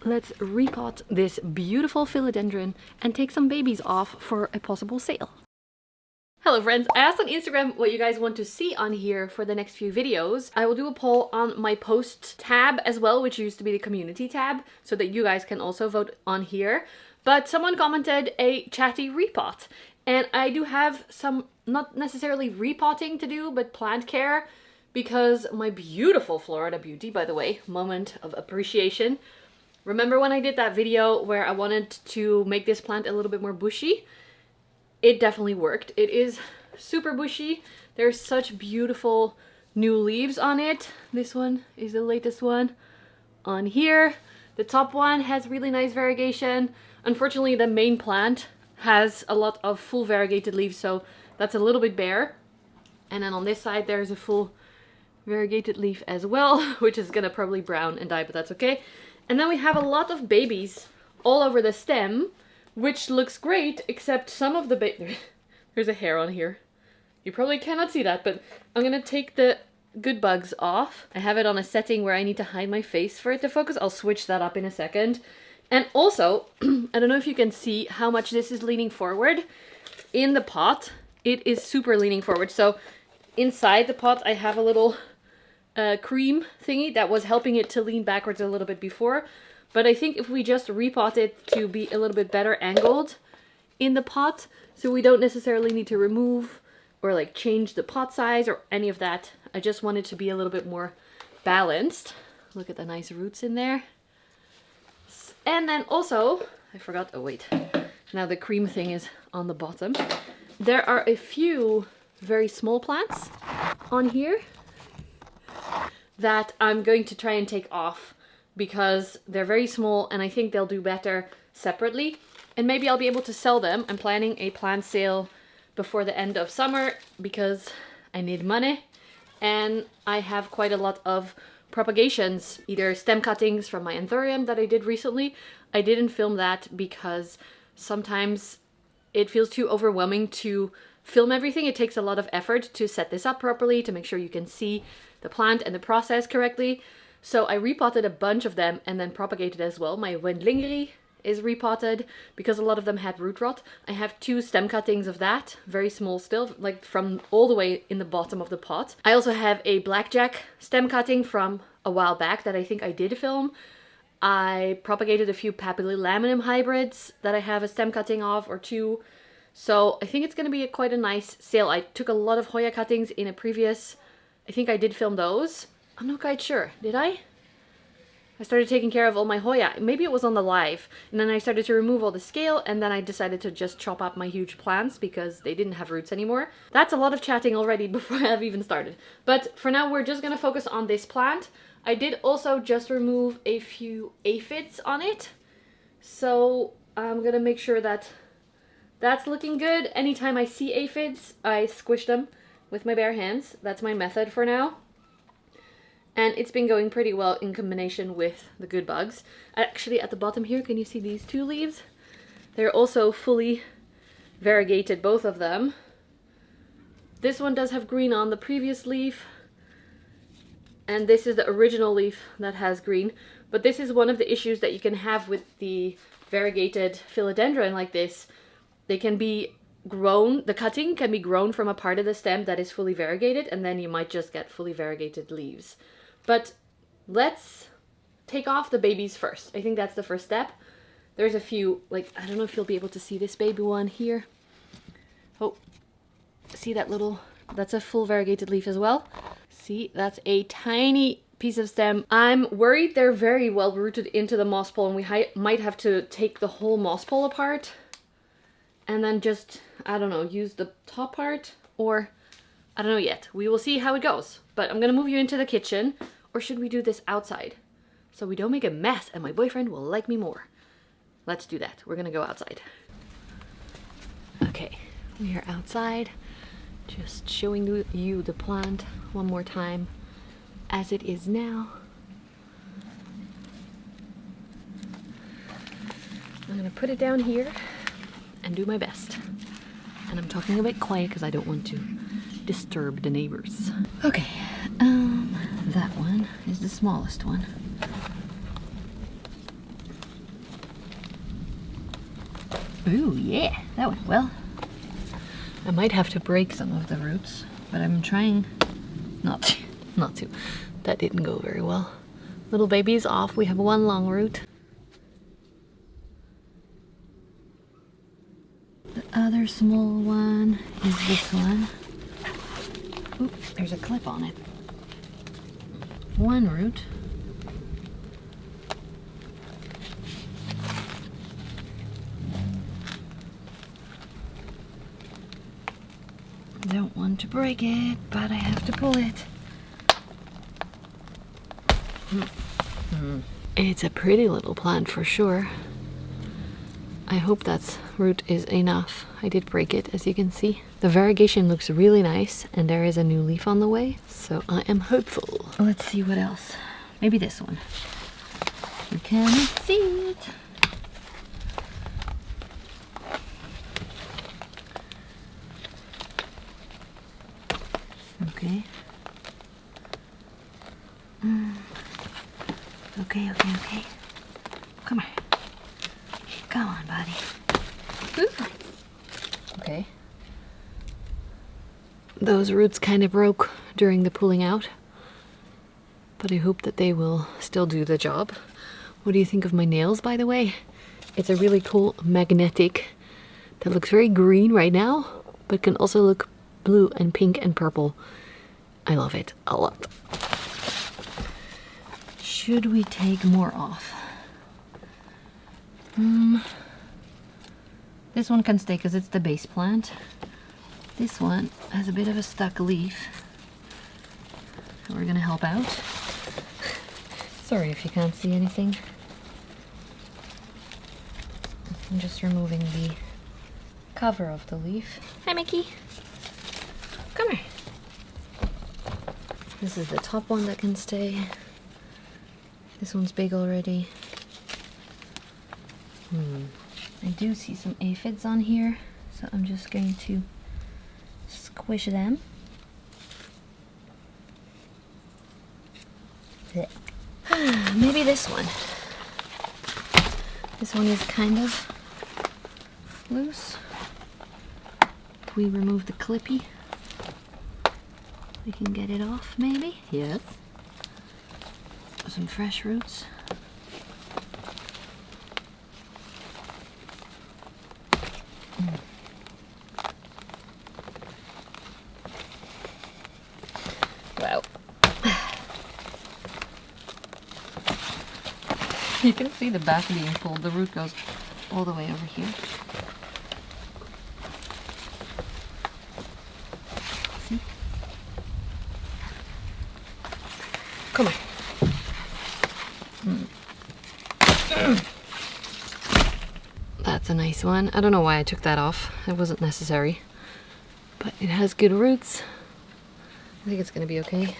let's repot this beautiful philodendron and take some babies off for a possible sale. Hello friends, I asked on Instagram what you guys want to see on here for the next few videos. I will do a poll on my post tab as well, which used to be the community tab, so that you guys can also vote on here. But someone commented a Chatty Repot, and I do have some, not necessarily repotting to do, but plant care, because my beautiful Florida Beauty, by the way, moment of appreciation. Remember when I did that video where I wanted to make this plant a little bit more bushy? It definitely worked. It is super bushy. There's such beautiful new leaves on it. This one is the latest one on here. The top one has really nice variegation. Unfortunately, the main plant has a lot of full variegated leaves, so that's a little bit bare. And then on this side, there's a full variegated leaf as well, which is gonna probably brown and die, but that's okay. And then we have a lot of babies all over the stem, which looks great, except some of the there's a hair on here. You probably cannot see that, but I'm gonna take the good bugs off. I have it on a setting where I need to hide my face for it to focus. I'll switch that up in a second. And also, I don't know if you can see how much this is leaning forward. In the pot, it is super leaning forward. So inside the pot, I have a little cream thingy that was helping it to lean backwards a little bit before. But I think if we just repot it to be a little bit better angled in the pot, so we don't necessarily need to remove or like change the pot size or any of that. I just want it to be a little bit more balanced. Look at the nice roots in there. And then also, I forgot, oh wait, now the cream thing is on the bottom. There are a few very small plants on here that I'm going to try and take off, because they're very small and I think they'll do better separately. And maybe I'll be able to sell them. I'm planning a plant sale before the end of summer because I need money. And I have quite a lot of propagations, either stem cuttings from my anthurium that I did recently. I didn't film that because sometimes it feels too overwhelming to film everything. It takes a lot of effort to set this up properly, to make sure you can see the plant and the process correctly. So I repotted a bunch of them and then propagated as well. My Wendlingeri is repotted because a lot of them had root rot. I have 2 stem cuttings of that, very small still, like from all the way in the bottom of the pot. I also have a blackjack stem cutting from a while back that I think I did film. I propagated a few papillilaminum hybrids that I have a stem cutting of, or 2. So I think it's going to be quite a nice sale. I took a lot of Hoya cuttings in a previous, I think I did film those. I'm not quite sure. Did I? I started taking care of all my Hoya. Maybe it was on the live. And then I started to remove all the scale, and then I decided to just chop up my huge plants because they didn't have roots anymore. That's a lot of chatting already before I've even started. But for now, we're just going to focus on this plant. I did also just remove a few aphids on it. So I'm going to make sure that that's looking good. Anytime I see aphids, I squish them with my bare hands. That's my method for now. And it's been going pretty well in combination with the good bugs. Actually, at the bottom here, can you see these 2 leaves? They're also fully variegated, both of them. This one does have green on the previous leaf. And this is the original leaf that has green. But this is one of the issues that you can have with the variegated philodendron like this. They can be grown, the cutting can be grown from a part of the stem that is fully variegated, and then you might just get fully variegated leaves. But let's take off the babies first. I think that's the first step. There's a few, like, I don't know if you'll be able to see this baby one here. Oh, see that little, that's a full variegated leaf as well. See, that's a tiny piece of stem. I'm worried they're very well rooted into the moss pole, and we might have to take the whole moss pole apart and then just, I don't know, use the top part, or I don't know yet. We will see how it goes. But I'm gonna move you into the kitchen, or should we do this outside? So we don't make a mess and my boyfriend will like me more. Let's do that. We're gonna go outside. Okay, we are outside. Just showing you the plant one more time as it is now. I'm gonna put it down here and do my best. And I'm talking a bit quiet because I don't want to disturb the neighbors. Okay, that one is the smallest one. Ooh, yeah, that went well. I might have to break some of the roots, but I'm trying not to. That didn't go very well. Little baby's off. We have one long root. The other small one is this one. Oop, there's a clip on it. One root. Don't want to break it, but I have to pull it. It's a pretty little plant for sure. I hope that root is enough. I did break it, as you can see. The variegation looks really nice, and there is a new leaf on the way, so I am hopeful. Let's see what else. Maybe this one. You can see it. Okay. Okay. Come on. Come on, buddy. Ooh. Okay. Those roots kind of broke during the pulling out, but I hope that they will still do the job. What do you think of my nails, by the way? It's a really cool magnetic that looks very green right now, but can also look blue and pink and purple. I love it a lot. Should we take more off? This one can stay because it's the base plant. This one has a bit of a stuck leaf. So we're gonna help out. Sorry if you can't see anything. I'm just removing the cover of the leaf. Hi, Mickey. Come here. This is the top one that can stay. This one's big already. I do see some aphids on here, so I'm just going to squish them. Maybe this one. This one is kind of loose. If we remove the clippy, we can get it off, maybe? Yes. Some fresh roots. Wow. You can see the back being pulled. The root goes all the way over here. See? Come on. That's a nice one. I don't know why I took that off. It wasn't necessary. But it has good roots. I think it's gonna be okay.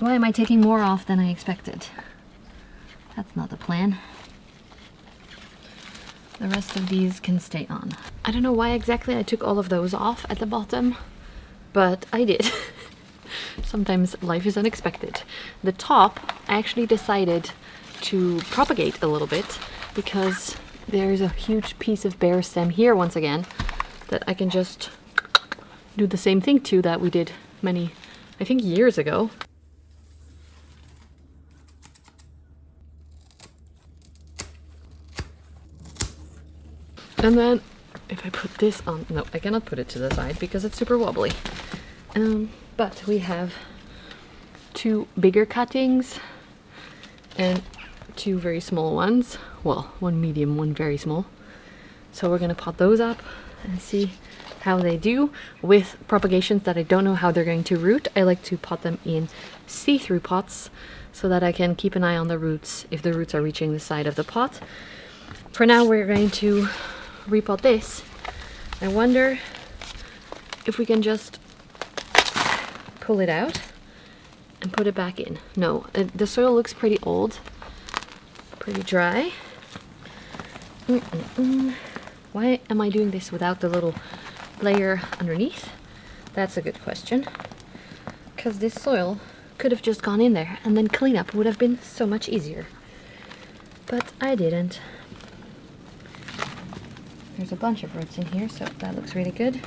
Why am I taking more off than I expected? That's not the plan. The rest of these can stay on. I don't know why exactly I took all of those off at the bottom, but I did. Sometimes life is unexpected. The top, I actually decided to propagate a little bit because there's a huge piece of bare stem here once again that I can just do the same thing to that we did many, I think, years ago. And then if I put this on, no, I cannot put it to the side because it's super wobbly. But we have two bigger cuttings and two very small ones. Well, one medium, one very small. So we're gonna pot those up and see how they do with propagations that I don't know how they're going to root. I like to pot them in see-through pots so that I can keep an eye on the roots if the roots are reaching the side of the pot. For now, we're going to repot this. I wonder if we can just pull it out and put it back in. No, the soil looks pretty old, pretty dry. Why am I doing this without the little layer underneath? That's a good question. Because this soil could have just gone in there and then cleanup would have been so much easier. But I didn't. There's a bunch of roots in here, so that looks really good.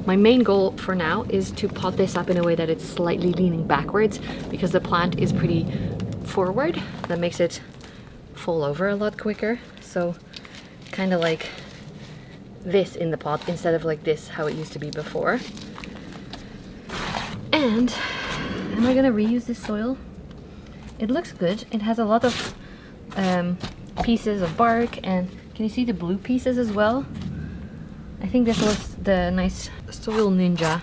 My main goal for now is to pot this up in a way that it's slightly leaning backwards because the plant is pretty forward. That makes it fall over a lot quicker. So kind of like this in the pot instead of like this, how it used to be before. And am I gonna reuse this soil? It looks good. It has a lot of pieces of bark, and can you see the blue pieces as well? I think this was the nice Soil Ninja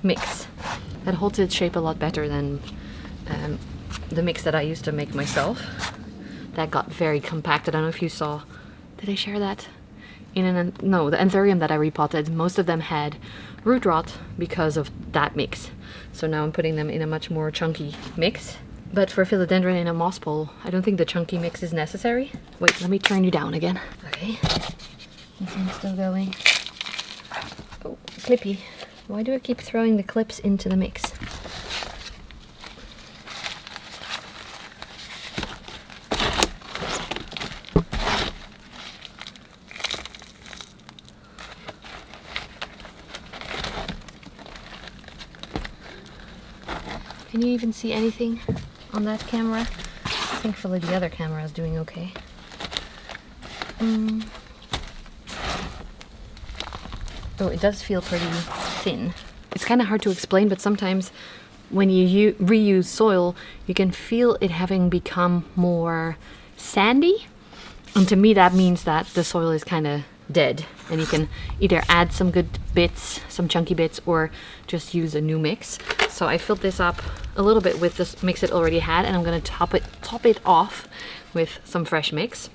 mix that holds its shape a lot better than the mix that I used to make myself. That got very compact. I don't know if you saw. Did I share that? No, the anthurium that I repotted, most of them had root rot because of that mix. So now I'm putting them in a much more chunky mix. But for philodendron in a moss bowl, I don't think the chunky mix is necessary. Wait, let me turn you down again. Okay, this one's still going. Oh, clippy. Why do I keep throwing the clips into the mix? Can you even see anything on that camera? Thankfully the other camera is doing okay. Oh, it does feel pretty thin. It's kind of hard to explain, but sometimes when you reuse soil, you can feel it having become more sandy. And to me that means that the soil is kind of dead, and you can either add some good bits, some chunky bits, or just use a new mix. So I filled this up a little bit with this mix it already had, and I'm going to top it off with some fresh mix.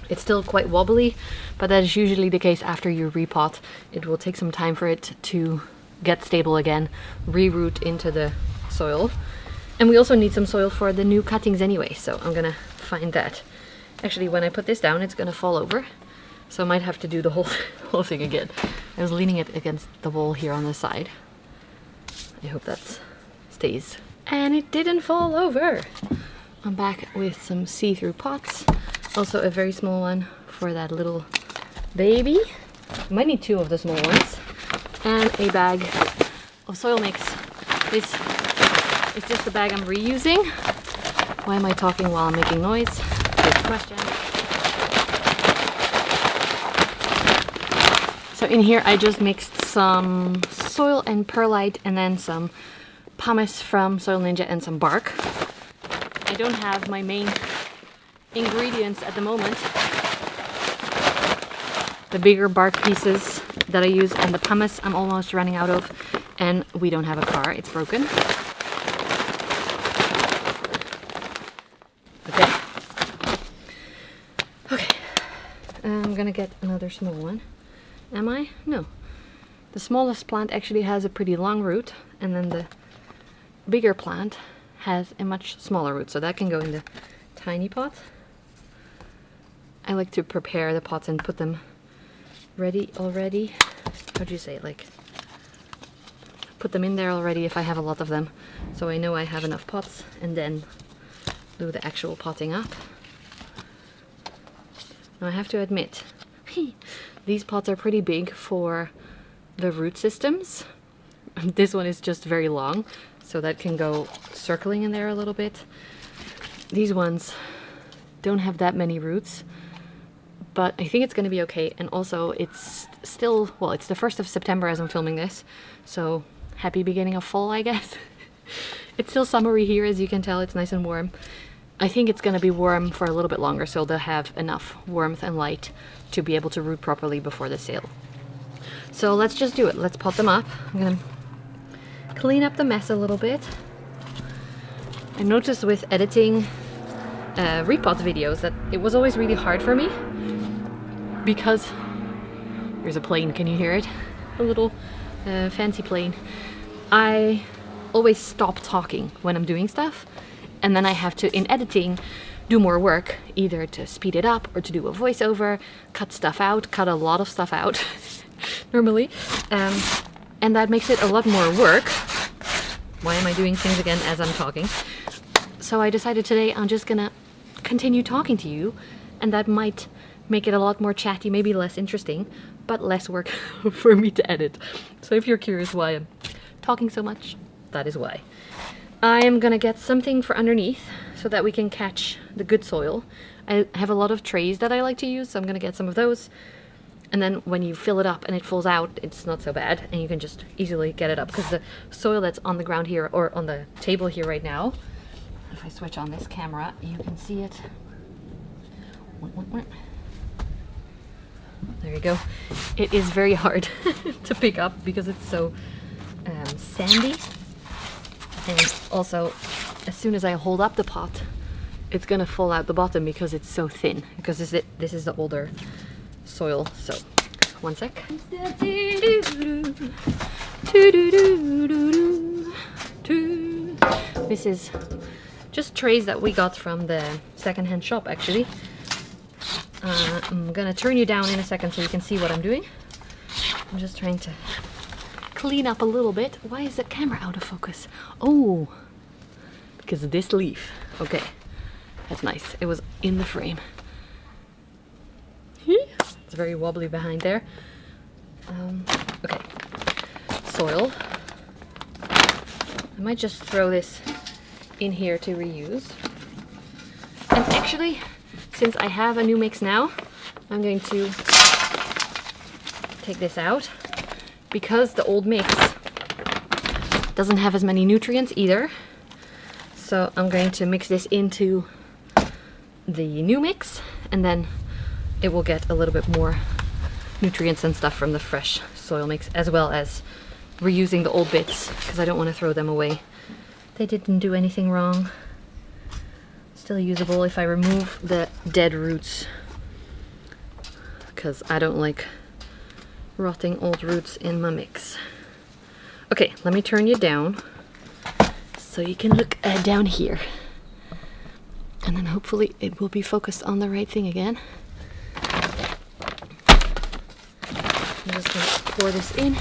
It's still quite wobbly, but that is usually the case after you repot. It will take some time for it to get stable again, reroot into the soil. And we also need some soil for the new cuttings anyway, so I'm gonna find that. Actually, when I put this down, it's gonna fall over, so I might have to do the whole thing again. I was leaning it against the wall here on the side. I hope that stays. And it didn't fall over. I'm back with some see-through pots. Also a very small one for that little baby. I might need two of the small ones. And a bag of soil mix. This is just the bag I'm reusing. Why am I talking while I'm making noise? Good question. So in here I just mixed some soil and perlite and then some pumice from Soil Ninja and some bark. I don't have my main ingredients at the moment. The bigger bark pieces that I use and the pumice I'm almost running out of, and we don't have a car, it's broken. Okay, I'm gonna get another small one. Am I? No. The smallest plant actually has a pretty long root, and then the bigger plant has a much smaller root, so that can go in the tiny pot. I like to prepare the pots and put them ready already. How do you say it? Like, put them in there already if I have a lot of them, so I know I have enough pots, and then do the actual potting up. Now I have to admit, these pots are pretty big for the root systems. This one is just very long, so that can go circling in there a little bit. These ones don't have that many roots, but I think it's going to be okay. And also it's still, well, it's the 1st of September as I'm filming this, so happy beginning of fall, I guess. It's still summery here, as you can tell. It's nice and warm. I think it's going to be warm for a little bit longer, so they'll have enough warmth and light to be able to root properly before the sale. So let's just do it. Let's pot them up. I'm going to clean up the mess a little bit. I noticed with editing repot videos that it was always really hard for me because there's a plane, can you hear it? A little fancy plane. I always stop talking when I'm doing stuff, and then I have to, in editing, do more work, either to speed it up or to do a voiceover, cut stuff out, cut a lot of stuff out normally, and that makes it a lot more work. Why am I doing things again as I'm talking? So I decided today I'm just gonna continue talking to you, and that might make it a lot more chatty, maybe less interesting, but less work for me to edit. So if you're curious why I'm talking so much, that is why. I am gonna get something for underneath so that we can catch the good soil. I have a lot of trays that I like to use, so I'm gonna get some of those. And then when you fill it up and it falls out, it's not so bad, and you can just easily get it up, because the soil that's on the ground here, or on the table here right now, if I switch on this camera, you can see it. There you go. It is very hard to pick up because it's so sandy. And also, as soon as I hold up the pot, it's gonna fall out the bottom because it's so thin. Because this is the older soil. So, one sec. This is just trays that we got from the secondhand shop, actually. I'm gonna turn you down in a second so you can see what I'm doing. I'm just trying to clean up a little bit. Why is the camera out of focus? Oh, because of this leaf. Okay, that's nice. It was in the frame. It's very wobbly behind there. Okay, soil. I might just throw this in here to reuse. And actually, since I have a new mix now, I'm going to take this out, because the old mix doesn't have as many nutrients either. So I'm going to mix this into the new mix, and then it will get a little bit more nutrients and stuff from the fresh soil mix, as well as reusing the old bits, because I don't want to throw them away. They didn't do anything wrong. Still usable if I remove the dead roots, because I don't like rotting old roots in my mix. Okay, let me turn you down so you can look down here, and then hopefully it will be focused on the right thing again. I'm just going to pour this in.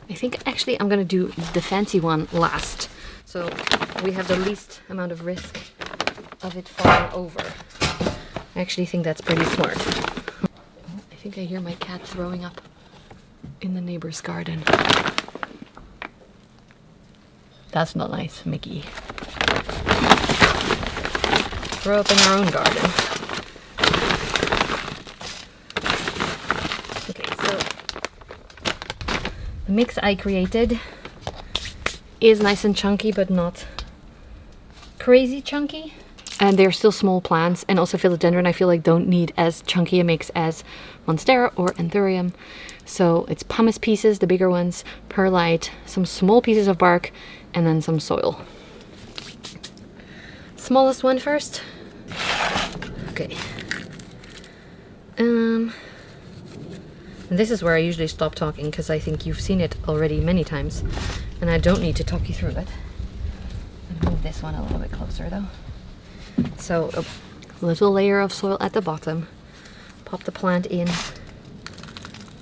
I think actually I'm gonna do the fancy one last, so we have the least amount of risk of it falling over. I actually think that's pretty smart. I think I hear my cat throwing up in the neighbor's garden. That's not nice, Mickey. Throw up in our own garden. The mix I created is nice and chunky, but not crazy chunky. And they're still small plants, and also Philodendron I feel like don't need as chunky a mix as Monstera or Anthurium. So it's pumice pieces, the bigger ones, perlite, some small pieces of bark, and then some soil. Smallest one first. Okay. And this is where I usually stop talking, because I think you've seen it already many times, and I don't need to talk you through it. I'll move this one a little bit closer though. So a little layer of soil at the bottom. Pop the plant in.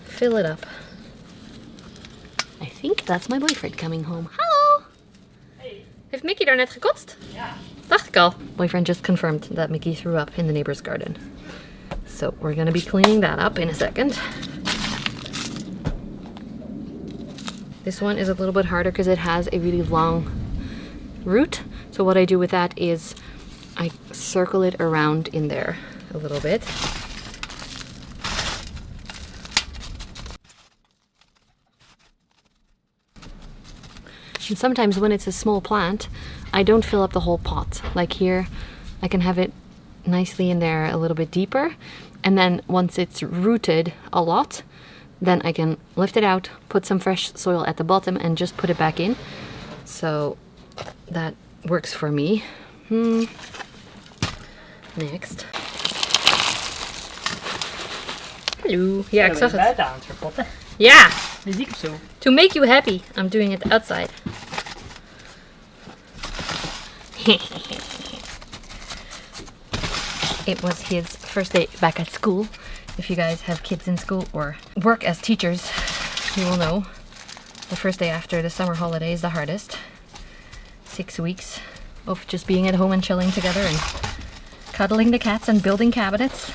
Fill it up. I think that's my boyfriend coming home. Hallo! Hey. Heeft Mickey daar net gekotst? Ja. Dacht ik al. Boyfriend just confirmed that Mickey threw up in the neighbor's garden. So we're gonna be cleaning that up in a second. This one is a little bit harder because it has a really long root. So what I do with that is I circle it around in there a little bit. And sometimes when it's a small plant, I don't fill up the whole pot. Like here, I can have it nicely in there a little bit deeper. And then once it's rooted a lot, then I can lift it out, put some fresh soil at the bottom, and just put it back in. So that works for me. Next. Hallo. Ja, ik zag het. Buiten aan het verpotten. Ja. Dat zie ik zo. To make you happy, I'm doing it outside. It was his first day back at school. If you guys have kids in school or work as teachers, you will know the first day after the summer holiday is the hardest. 6 weeks of just being at home and chilling together and cuddling the cats and building cabinets.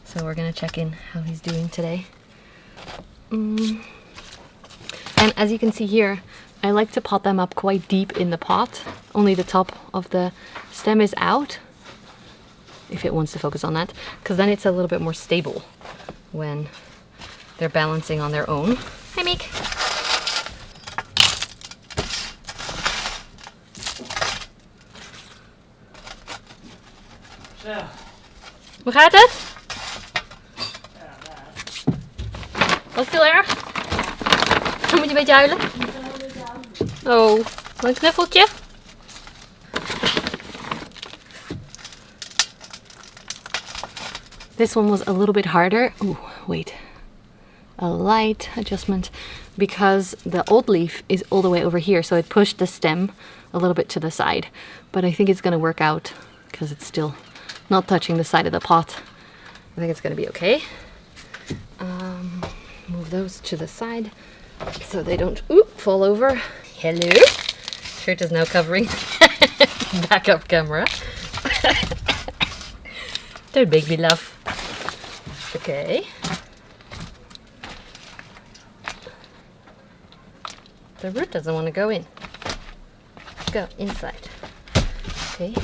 So we're gonna check in how he's doing today. And as you can see here, I like to pot them up quite deep in the pot. Only the top of the stem is out, if it wants to focus on that, because then it's a little bit more stable when they're balancing on their own. Hi Meek! Zo. Hoe gaat het? Was het heel erg? Dan moet je een beetje huilen. Oh, een knuffeltje? This one was a little bit harder. Ooh, wait. A light adjustment because the old leaf is all the way over here, so it pushed the stem a little bit to the side. But I think it's gonna work out because it's still not touching the side of the pot. I think it's gonna be okay. Move those to the side so they don't fall over. Hello. Shirt is now covering backup camera. Don't make me laugh. Okay. The root doesn't want to go in. Go inside. Okay.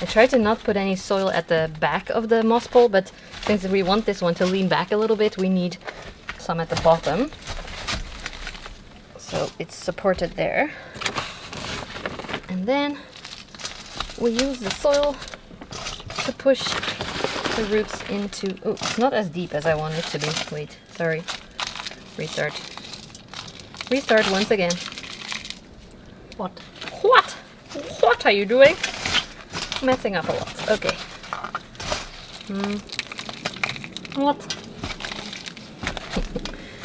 I tried to not put any soil at the back of the moss pole, but since we want this one to lean back a little bit, we need some at the bottom. So it's supported there. And then we use the soil to push the roots into... Oh, it's not as deep as I want it to be. Wait, sorry. Restart. Restart once again. What? What? What are you doing? Messing up a lot. Okay. Wat?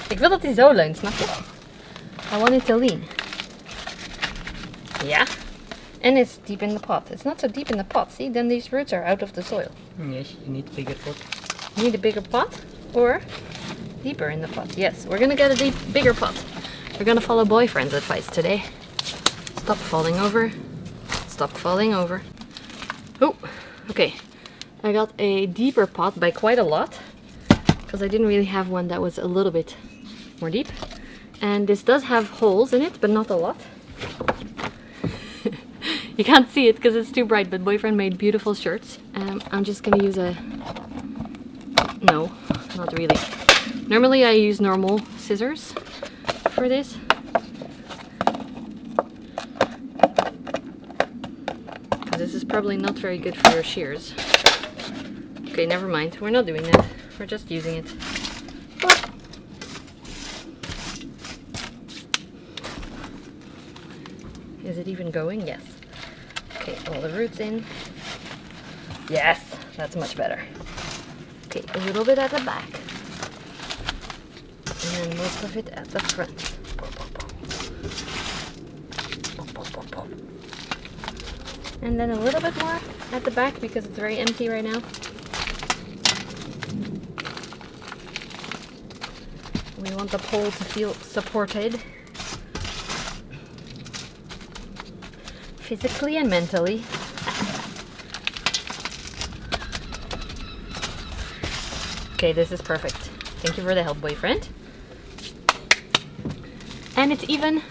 Ik wil dat hij zo leunt, snap je? I want it to lean. Yeah. And it's deep in the pot. It's not so deep in the pot. See, then these roots are out of the soil. Yes, you need a bigger pot. You need a bigger pot or deeper in the pot. Yes, we're gonna get a bigger pot. We're gonna follow boyfriend's advice today. Stop falling over. Stop falling over. Oh, okay. I got a deeper pot by quite a lot because I didn't really have one that was a little bit more deep. And this does have holes in it, but not a lot. You can't see it because it's too bright, but boyfriend made beautiful shirts. I'm just gonna use a... No, not really. Normally I use normal scissors for this. Because this is probably not very good for your shears. Okay, never mind. We're not doing that. We're just using it. Is it even going? Yes. Okay, all the roots in. Yes, that's much better. Okay, a little bit at the back. And then most of it at the front. And then a little bit more at the back because it's very empty right now. We want the pole to feel supported. Physically and mentally. Okay, this is perfect. Thank you for the help, boyfriend. And it's even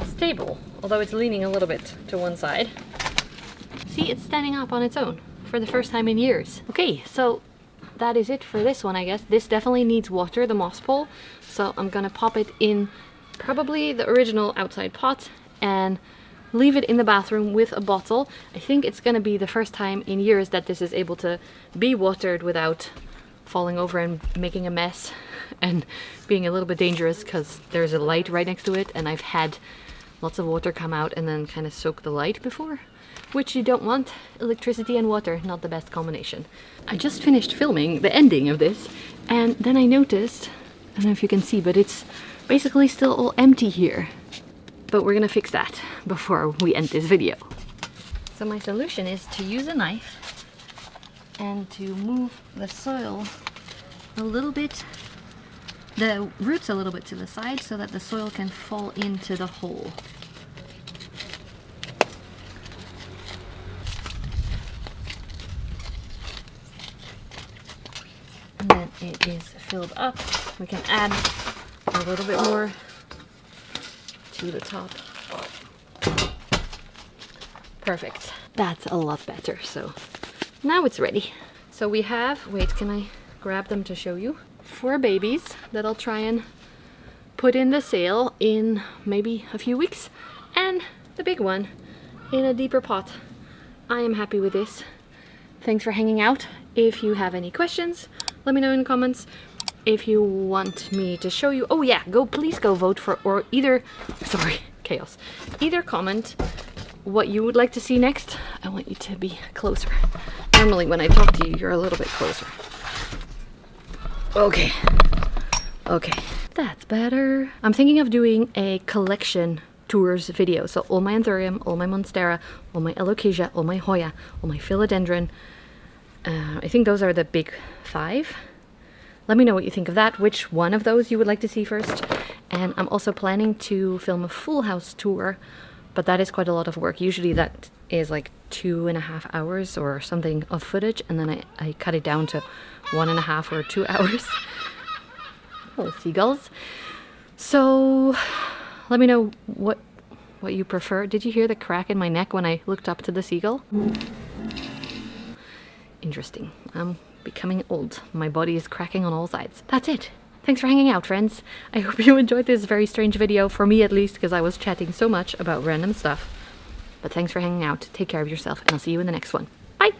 stable, although it's leaning a little bit to one side. See, it's standing up on its own for the first time in years. Okay, so that is it for this one, I guess. This definitely needs water, the moss pole. So I'm gonna pop it in probably the original outside pot and leave it in the bathroom with a bottle. I think it's gonna be the first time in years that this is able to be watered without falling over and making a mess and being a little bit dangerous because there's a light right next to it and I've had lots of water come out and then kind of soak the light before, which you don't want. Electricity and water, not the best combination. I just finished filming the ending of this and then I noticed, I don't know if you can see, but it's basically still all empty here. but we're gonna fix that before we end this video. So my solution is to use a knife and to move the soil a little bit, the roots a little bit to the side so that the soil can fall into the hole. And then it is filled up. We can add a little bit more to the top. Perfect. That's a lot better. So now it's ready. So we have, wait, can I grab them to show you? 4 babies that I'll try and put in the sail in maybe a few weeks, and the big one in a deeper pot. I am happy with this. Thanks for hanging out. If you have any questions, let me know in the comments. If you want me to show you, oh yeah, please go vote for, or either, sorry, chaos. Either comment what you would like to see next. I want you to be closer. Normally when I talk to you, you're a little bit closer. Okay. Okay, that's better. I'm thinking of doing a collection tours video. So all my Anthurium, all my Monstera, all my Alocasia, all my Hoya, all my Philodendron. I think those are the big 5. Let me know what you think of that, which one of those you would like to see first. And I'm also planning to film a full house tour, but that is quite a lot of work. Usually that is like 2.5 hours or something of footage, and then I cut it down to 1.5 or 2 hours. Oh, seagulls. So let me know what you prefer. Did you hear the crack in my neck when I looked up to the seagull? Interesting. I'm becoming old. My body is cracking on all sides. That's it. Thanks for hanging out, friends. I hope you enjoyed this very strange video, for me at least, because I was chatting so much about random stuff. But thanks for hanging out. Take care of yourself, and I'll see you in the next one.